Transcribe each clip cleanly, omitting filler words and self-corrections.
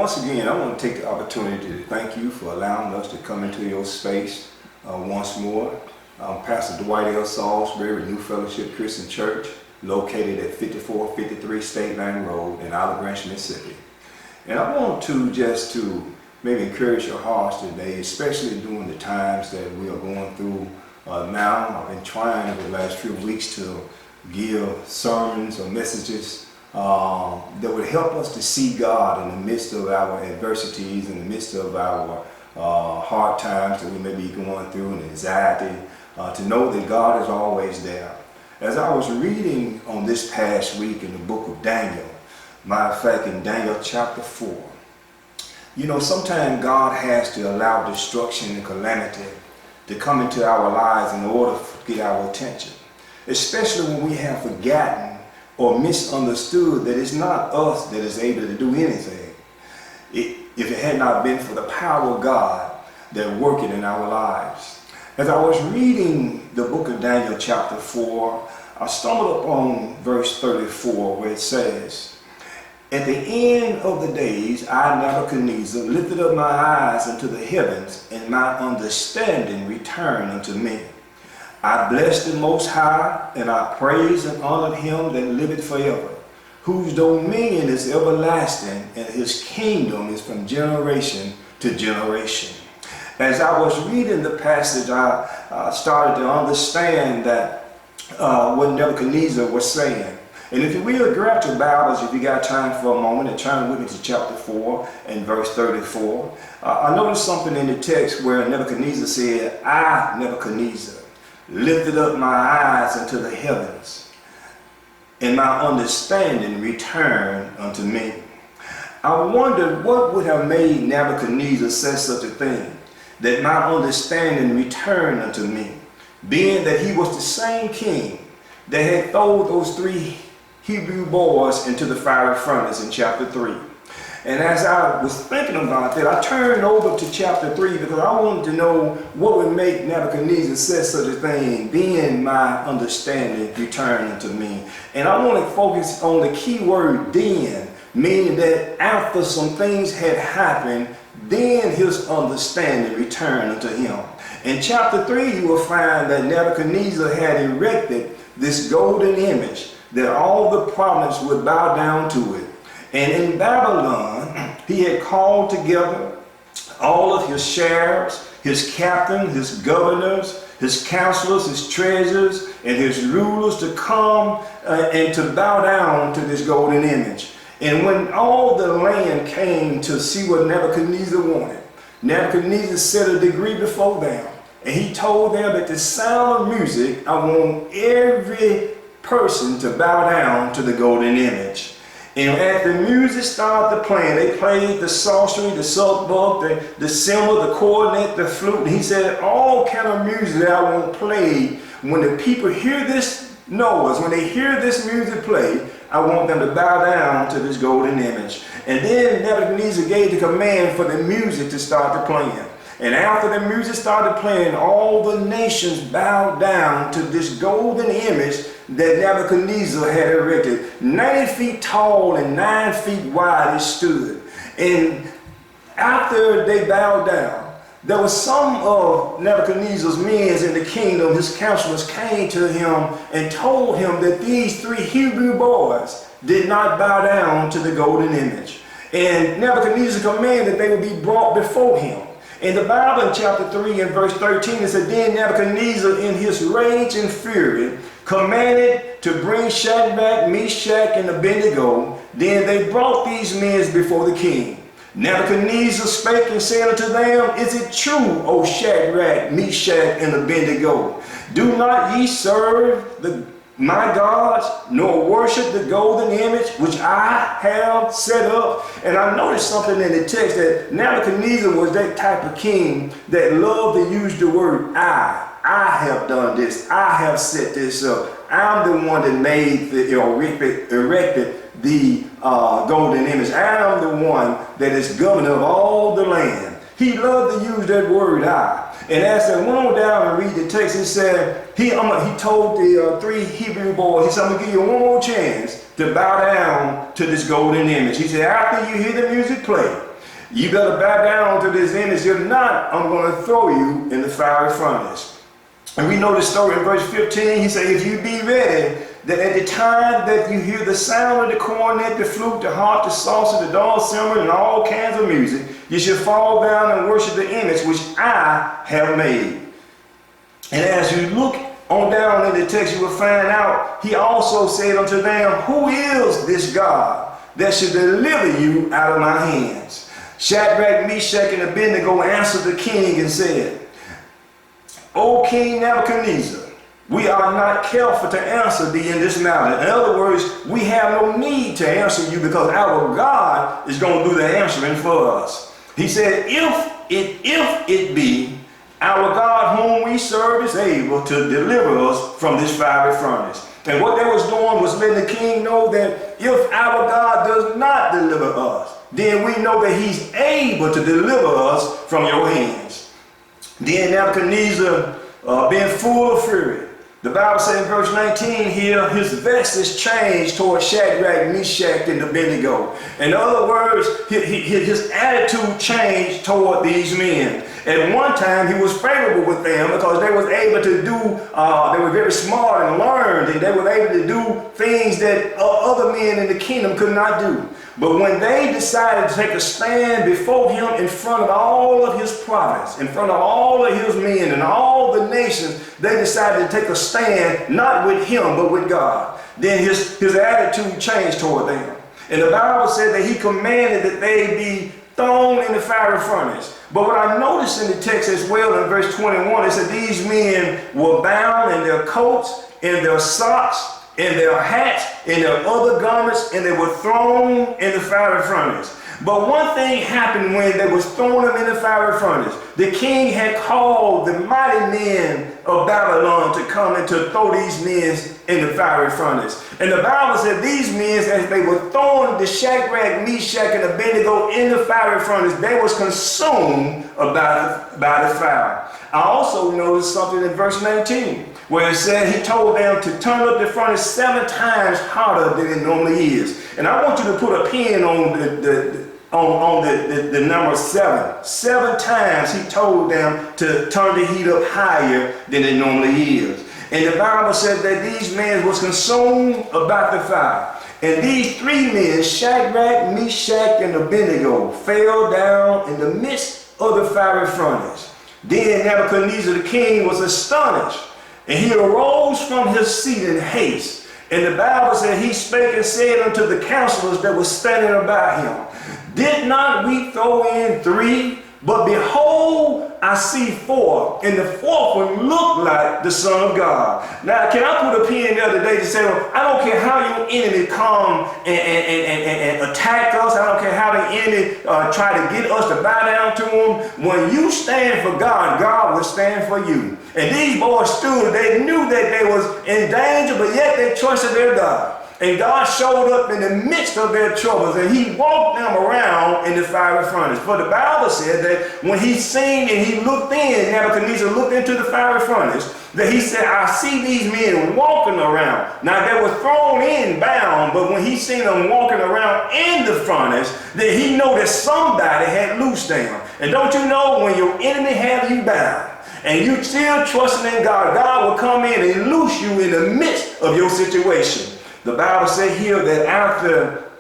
Once again, I want to take the opportunity to thank you for allowing us to come into your space once more. I'm Pastor Dwight L. Saulsberry, New Fellowship Christian Church, located at 5453 State Line Road in Olive Branch, Mississippi. And I want to just maybe encourage your hearts today, especially during the times that we are going through now. I've been trying over the last few weeks to give sermons or messages that would help us to see God in the midst of our adversities, in the midst of our hard times that we may be going through, and anxiety, to know that God is always there. As I was reading on this past week in the book of Daniel, matter of fact in Daniel chapter 4, you know, sometimes God has to allow destruction and calamity to come into our lives in order to get our attention, especially when we have forgotten or misunderstood that it's not us that is able to do anything. If it had not been for the power of God that working in our lives. As I was reading the book of Daniel chapter 4, I stumbled upon verse 34 where it says, "At the end of the days, I, Nebuchadnezzar, lifted up my eyes unto the heavens, and my understanding returned unto me. I blessed the Most High, and I praised and honored him that liveth forever, whose dominion is everlasting, and his kingdom is from generation to generation." As I was reading the passage, I started to understand that what Nebuchadnezzar was saying. And if you will, grab your Bibles, if you got time for a moment, and turn with me to chapter 4 and verse 34. I noticed something in the text where Nebuchadnezzar said, "I, Nebuchadnezzar, lifted up my eyes unto the heavens, and my understanding returned unto me." I wondered what would have made Nebuchadnezzar say such a thing, that my understanding returned unto me, being that he was the same king that had thrown those 3 Hebrew boys into the fiery furnace in chapter 3. And as I was thinking about that, I turned over to chapter 3 because I wanted to know what would make Nebuchadnezzar say such a thing, being my understanding returned unto me. And I want to focus on the key word "then," meaning that after some things had happened, then his understanding returned unto him. In chapter 3, you will find that Nebuchadnezzar had erected this golden image that all the province would bow down to it. And in Babylon, he had called together all of his sheriffs, his captains, his governors, his counselors, his treasurers, and his rulers to come and to bow down to this golden image. And when all the land came to see what Nebuchadnezzar wanted, Nebuchadnezzar set a decree before them. And he told them that the sound of music, I want every person to bow down to the golden image. And as the music started playing, they played the psaltery, the psaltery, the cymbal, the cornet, the flute. And he said, all kind of music I want played. When the people hear this noise, when they hear this music play, I want them to bow down to this golden image. And then Nebuchadnezzar gave the command for the music to start playing. And after the music started playing, all the nations bowed down to this golden image that Nebuchadnezzar had erected. 90 feet tall and 9 feet wide it stood. And after they bowed down, there was some of Nebuchadnezzar's men in the kingdom, his counselors, came to him and told him that these 3 Hebrew boys did not bow down to the golden image. And Nebuchadnezzar commanded that they would be brought before him. In the Bible, in chapter 3 and verse 13, it said, "Then Nebuchadnezzar, in his rage and fury, commanded to bring Shadrach, Meshach, and Abednego. Then they brought these men before the king. Nebuchadnezzar spake and said unto them, Is it true, O Shadrach, Meshach, and Abednego? Do not ye serve my gods, nor worship the golden image which I have set up?" And I noticed something in the text that Nebuchadnezzar was that type of king that loved to use the word I have done this, I have set this up. I'm the one that made erected the golden image. I am the one that is governor of all the land. He loved to use that word I. And as I went on down and read the text, it said, he told the 3 Hebrew boys, he said, "I'm going to give you one more chance to bow down to this golden image." He said, after you hear the music play, You better bow down to this image. If not, I'm going to throw you in the fiery furnace. And we know the story in verse 15. He said, if you be ready, that at the time that you hear the sound of the cornet, the flute, the harp, the psalter, the dulcimer, and all kinds of music, you should fall down and worship the image which I have made. And as you look on down in the text, you will find out, he also said unto them, who is this God that should deliver you out of my hands? Shadrach, Meshach, and Abednego answered the king and said, O King Nebuchadnezzar, we are not careful to answer thee in this matter. In other words, we have no need to answer you because our God is going to do the answering for us. He said, if it be our God whom we serve is able to deliver us from this fiery furnace. And what they was doing was letting the king know that if our God does not deliver us, then we know that he's able to deliver us from your hands. Then Nebuchadnezzar, being full of fury, the Bible says in verse 19 here, his vestige changed toward Shadrach, Meshach, and Abednego. In other words, his attitude changed toward these men. At one time, he was favorable with them because they was able to do, they were very smart and learned, and they were able to do things that other men in the kingdom could not do. But when they decided to take a stand before him in front of all of his prophets, in front of all of his men and all the nations, they decided to take a stand not with him but with God. Then his attitude changed toward them. And the Bible said that he commanded that they be thrown in the fiery furnace. But what I noticed in the text as well in verse 21, it said these men were bound in their coats, in their socks, in their hats, in their other garments, and they were thrown in the fiery furnace. But one thing happened when they was throwing them in the fiery furnace. The king had called the mighty men of Babylon to come and to throw these men in the fiery furnace. And the Bible said these men, as they were throwing the Shadrach, Meshach, and Abednego in the fiery furnace, they was consumed by the fire. I also noticed something in verse 19, where it said he told them to turn up the furnace 7 times hotter than it normally is. And I want you to put a pin on the number 7. 7 times he told them to turn the heat up higher than it normally is. And the Bible said that these men was consumed about the fire. And these 3 men, Shadrach, Meshach, and Abednego, fell down in the midst of the fiery furnace. Then Nebuchadnezzar the king was astonished, and he arose from his seat in haste. And the Bible said he spake and said unto the counselors that were standing about him, did not we throw in 3? But behold, I see 4, and the 4th one looked like the Son of God. Now, can I put a pin there today to say, well, I don't care how your enemy come and attack us. I don't care how the enemy try to get us to bow down to him. When you stand for God, God will stand for you. And these boys stood. They knew that they was in danger, but yet they trusted their God. And God showed up in the midst of their troubles, and he walked them around in the fiery furnace. For the Bible said that when he seen and he looked in, Nebuchadnezzar looked into the fiery furnace, that he said, I see these men walking around. Now they were thrown in bound, but when he seen them walking around in the furnace, then he know that somebody had loosed them. And don't you know, when your enemy have you bound, and you still trusting in God, God will come in and loose you in the midst of your situation. The Bible said here that after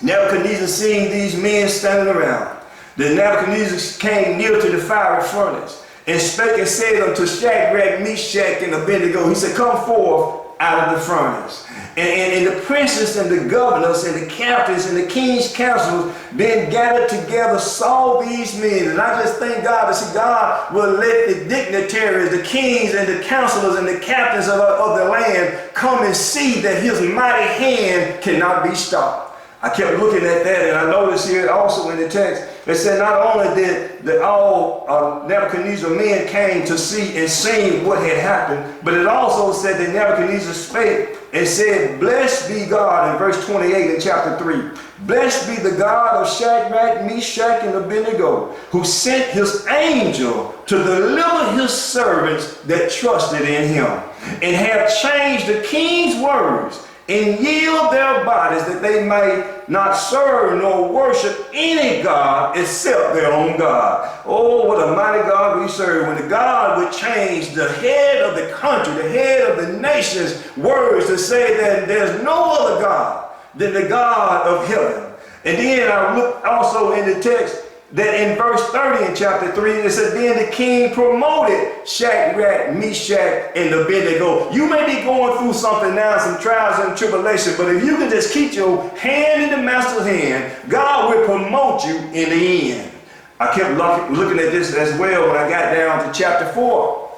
Nebuchadnezzar seeing these men standing around, that Nebuchadnezzar came near to the fiery furnace and spake and said unto Shadrach, Meshach, and Abednego, he said, come forth out of the furnace. And the princes and the governors and the captains and the king's counselors being gathered together saw these men. And I just thank God that God will let the dignitaries, the kings and the counselors and the captains of the land come and see that his mighty hand cannot be stopped. I kept looking at that, and I noticed here also in the text, it said not only did all Nebuchadnezzar men came to see and see what had happened, but it also said that Nebuchadnezzar spake and said, blessed be God, in verse 28 in chapter 3. Blessed be the God of Shadrach, Meshach, and Abednego, who sent his angel to deliver his servants that trusted in him, and have changed the king's words and yield their bodies that they might not serve nor worship any God except their own God. Oh, what a mighty God we serve. When the God would change the head of the country, the head of the nation's words to say that there's no other God than the God of heaven. And then I look also in the text that in verse 30 in chapter 3, it said, then the king promoted Shadrach, Meshach, and Abednego. You may be going through something now, some trials and tribulation, but if you can just keep your hand in the master's hand, God will promote you in the end. I kept looking at this as well when I got down to chapter 4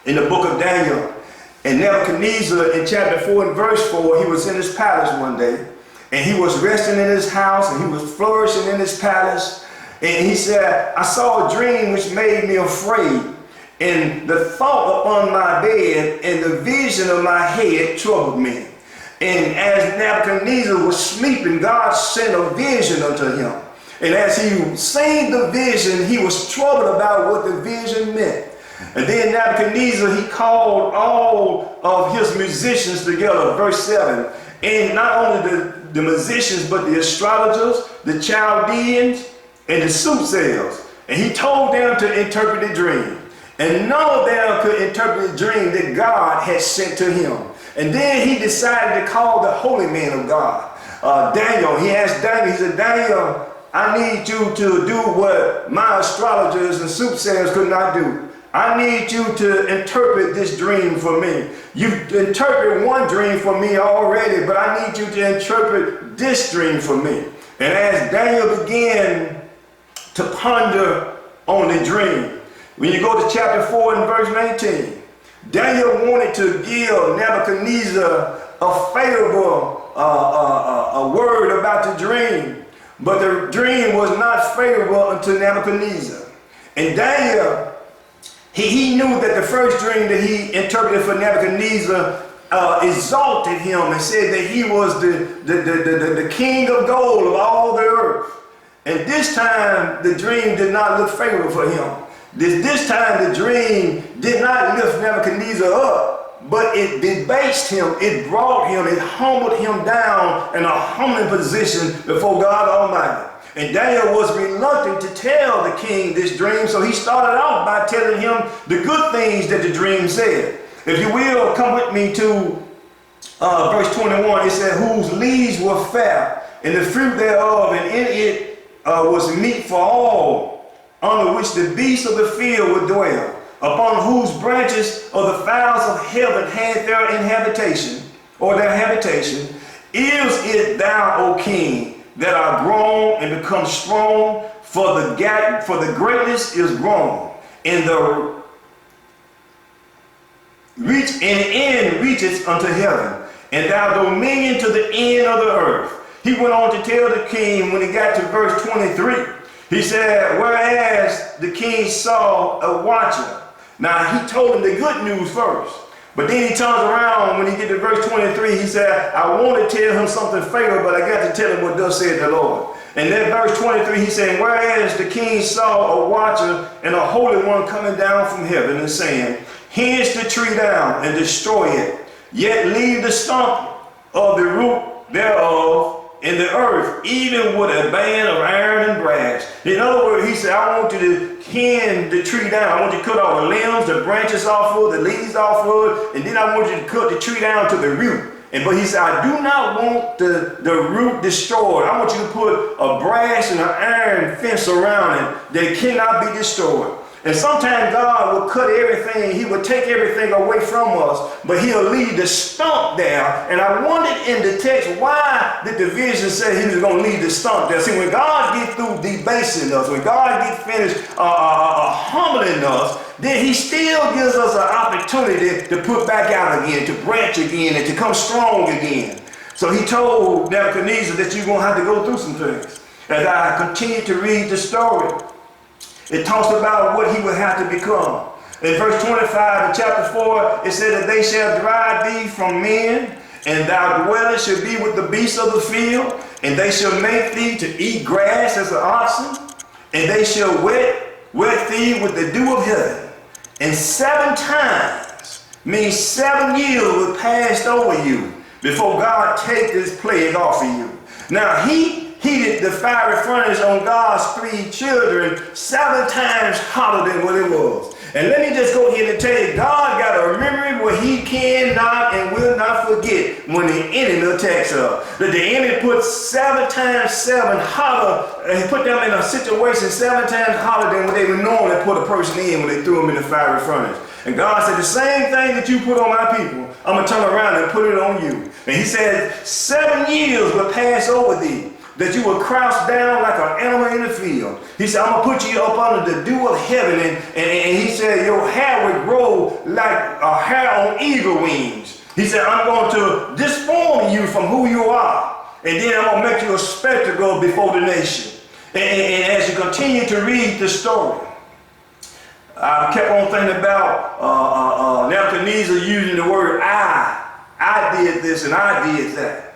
in the book of Daniel. And Nebuchadnezzar in chapter 4 and verse 4, he was in his palace one day, and he was resting in his house, and he was flourishing in his palace. And he said, I saw a dream which made me afraid, and the thought upon my bed and the vision of my head troubled me. And as Nebuchadnezzar was sleeping, God sent a vision unto him. And as he seen the vision, he was troubled about what the vision meant. And then Nebuchadnezzar, he called all of his musicians together, verse 7. And not only the musicians, but the astrologers, the Chaldeans, and the soothsayers, and he told them to interpret the dream. And none of them could interpret the dream that God had sent to him. And then he decided to call the holy man of God, Daniel. He asked Daniel, he said, Daniel, I need you to do what my astrologers and soothsayers could not do. I need you to interpret this dream for me. You've interpreted one dream for me already, but I need you to interpret this dream for me. And as Daniel began to ponder on the dream, when you go to chapter 4 and verse 19, Daniel wanted to give Nebuchadnezzar a favorable a word about the dream, but the dream was not favorable unto Nebuchadnezzar. And Daniel, he knew that the first dream that he interpreted for Nebuchadnezzar exalted him and said that he was the king of gold of all the earth. And this time the dream did not look favorable for him. This time the dream did not lift Nebuchadnezzar up, but it debased him, it brought him, it humbled him down in a humbling position before God Almighty. And Daniel was reluctant to tell the king this dream, so he started out by telling him the good things that the dream said. If you will, come with me to verse 21. It said, whose leaves were fair, and the fruit thereof, and in it was meat for all, under which the beasts of the field would dwell, upon whose branches of the fowls of heaven had their habitation. Is it thou, O king, that art grown and become strong? For the greatness is grown, and the end reaches unto heaven, and thou dominion to the end of the earth. He went on to tell the king when he got to verse 23. He said, whereas the king saw a watcher. Now he told him the good news first, but then he turns around when he get to verse 23. He said, I want to tell him something favorable, but I got to tell him what thus said the Lord. And then verse 23, he said, whereas the king saw a watcher and a holy one coming down from heaven, and saying, hence the tree down and destroy it, yet leave the stump of the root thereof in the earth, even with a band of iron and brass. In other words, he said, I want you to hen the tree down. I want you to cut all the limbs, the branches off of it, the leaves off of it, and then I want you to cut the tree down to the root. But he said, I do not want the root destroyed. I want you to put a brass and an iron fence around it that cannot be destroyed. And sometimes God will cut everything, he will take everything away from us, but he'll leave the stump there. And I wondered in the text, why did the vision say he was going to leave the stump there? See, when God gets through debasing us, when God gets finished humbling us, then he still gives us an opportunity to put back out again, to branch again, and to come strong again. So he told Nebuchadnezzar that you're going to have to go through some things. As I continue to read the story, it talks about what he would have to become. In verse 25 of chapter 4, it said that they shall drive thee from men, and thy dwelling shall be with the beasts of the field, and they shall make thee to eat grass as an oxen, and they shall wet thee with the dew of heaven. And 7 times, means 7 years, will pass over you. before God take this plague off of you. Now he heated the fiery furnace on God's 3 children 7 times hotter than what it was. And let me just go ahead and tell you, God got a memory where he cannot and will not forget when the enemy attacks her. That the enemy put 7 times 7 hotter, and he put them in a situation 7 times hotter than what they would normally put a person in when they threw them in the fiery furnace. And God said, the same thing that you put on my people, I'm going to turn around and put it on you. And he said, 7 years will pass over thee, that you will crouch down like an animal in the field. He said, I'm going to put you up under the dew of heaven. And he said, your hair will grow like a hair on eagle wings. He said, I'm going to disform you from who you are. And then I'm going to make you a spectacle before the nation. And as you continue to read the story, I kept on thinking about Nebuchadnezzar using the word I did this and I did that.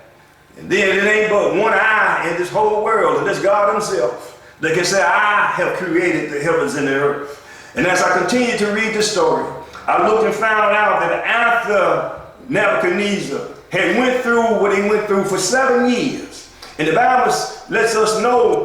And then it ain't but one eye in this whole world, and that's God himself, that can say, I have created the heavens and the earth. And as I continue to read the story, I looked and found out that after Nebuchadnezzar had went through what he went through for 7 years, and the Bible lets us know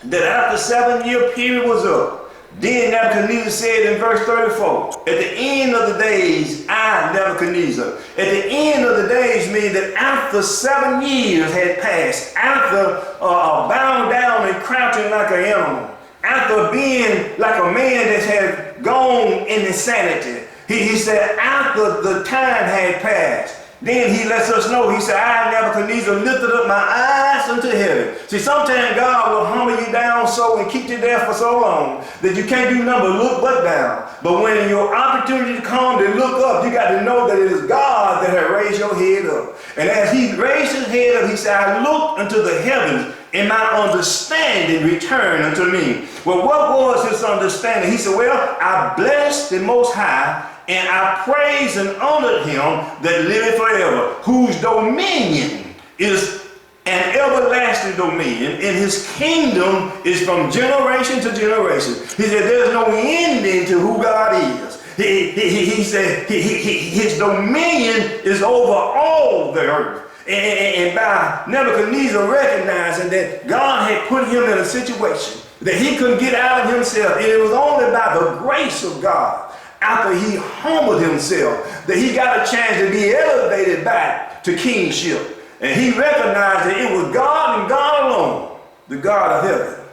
that after the 7-year period was up, then Nebuchadnezzar said in verse 34, at the end of the days, I, Nebuchadnezzar, at the end of the days means that after 7 years had passed, after bowing down and crouching like an animal, after being like a man that had gone in insanity, he said after the time had passed, then he lets us know, he said, I, Nebuchadnezzar, lifted up my eyes unto heaven. See, sometimes God will humble you down so and keep you there for so long that you can't do nothing but look but down. But when your opportunity comes to look up, you got to know that it is God that has raised your head up. And as he raised his head up, he said, I looked unto the heavens, and my understanding returned unto me. Well, what was his understanding? He said, well, I blessed the Most High, and I praise and honored him that liveth forever, whose dominion is an everlasting dominion, and his kingdom is from generation to generation. He said there's no ending to who God is. He said his dominion is over all the earth. And by Nebuchadnezzar recognizing that God had put him in a situation that he couldn't get out of himself, and it was only by the grace of God, after he humbled himself, that he got a chance to be elevated back to kingship. And he recognized that it was God and God alone, the God of heaven.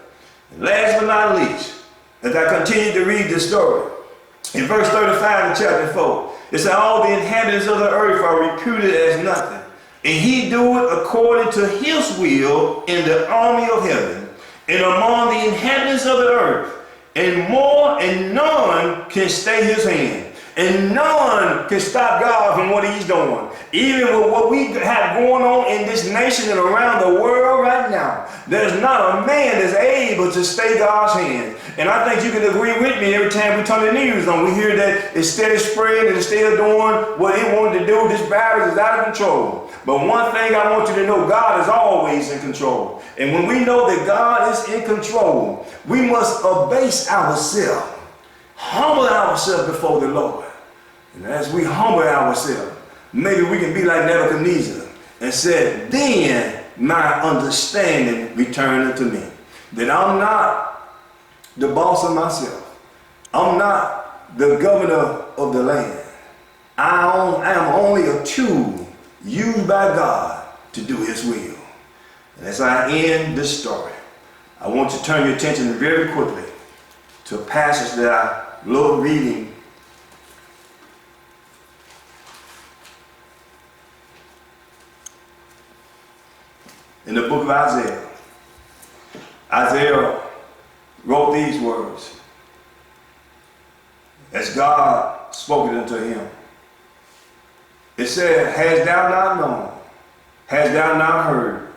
And last but not least, as I continue to read the story, in verse 35 of chapter 4, it said, all the inhabitants of the earth are reputed as nothing, and he doeth according to his will in the army of heaven, and among the inhabitants of the earth, and more, and none can stay his hand. And none can stop God from what he's doing. Even with what we have going on in this nation and around the world right now, there's not a man that's able to stay God's hand. And I think you can agree with me every time we turn the news on. We hear that it's steady spreading and it's still doing what it wanted to do. This virus is out of control. But one thing I want you to know, God is always in control. And when we know that God is in control, we must abase ourselves, humble ourselves before the Lord. And as we humble ourselves, maybe we can be like Nebuchadnezzar and say, then my understanding returned unto me. That I'm not the boss of myself. I'm not the governor of the land. I am only a tool used by God to do his will. And as I end this story, I want to turn your attention very quickly to a passage that I love reading in the book of Isaiah. Isaiah wrote these words as God spoke it unto him. It said, hast thou not known, hast thou not heard,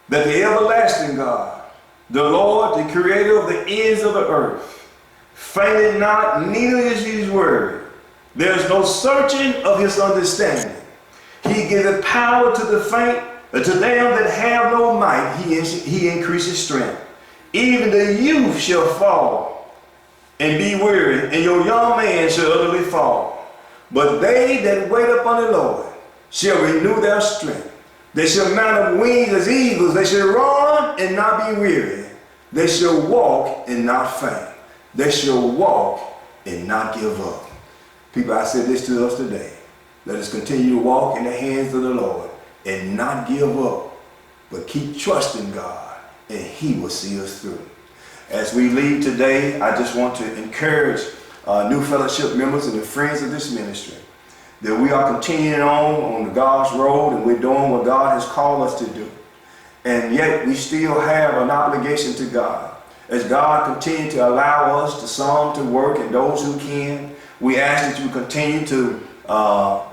that the everlasting God, the Lord, the creator of the ends of the earth, fainted not, neither is his word. There is no searching of his understanding. He giveth power to the faint, to them that have no might, he increases strength. Even the youth shall fall and be weary, and your young man shall utterly fall. But they that wait upon the Lord shall renew their strength. They shall mount up wings as eagles. They shall run and not be weary. They shall walk and not faint. They shall walk and not give up. People, I said this to us today. Let us continue to walk in the hands of the Lord and not give up, but keep trusting God, and He will see us through. As we leave today, I just want to encourage New Fellowship members and the friends of this ministry that we are continuing on the God's road, and we're doing what God has called us to do. And yet we still have an obligation to God. As God continues to allow us to some to work and those who can, we ask that you continue to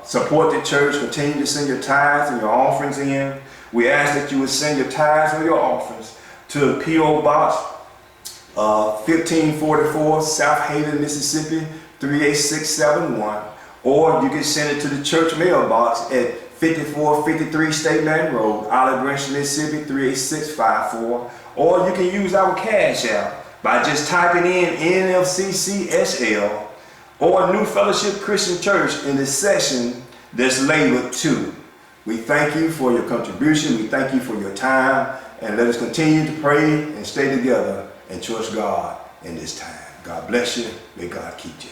support the church, continue to send your tithes and your offerings in. We ask that you would send your tithes or your offerings to P.O. Box 1544, South Haven, Mississippi 38671. Or you can send it to the church mailbox at 5453 State Land Road, Olive Branch, Mississippi 38654. Or you can use our Cash App by just typing in NFCCSL or New Fellowship Christian Church in the section that's labeled 2. We thank you for your contribution. We thank you for your time. And let us continue to pray and stay together and trust God in this time. God bless you. May God keep you.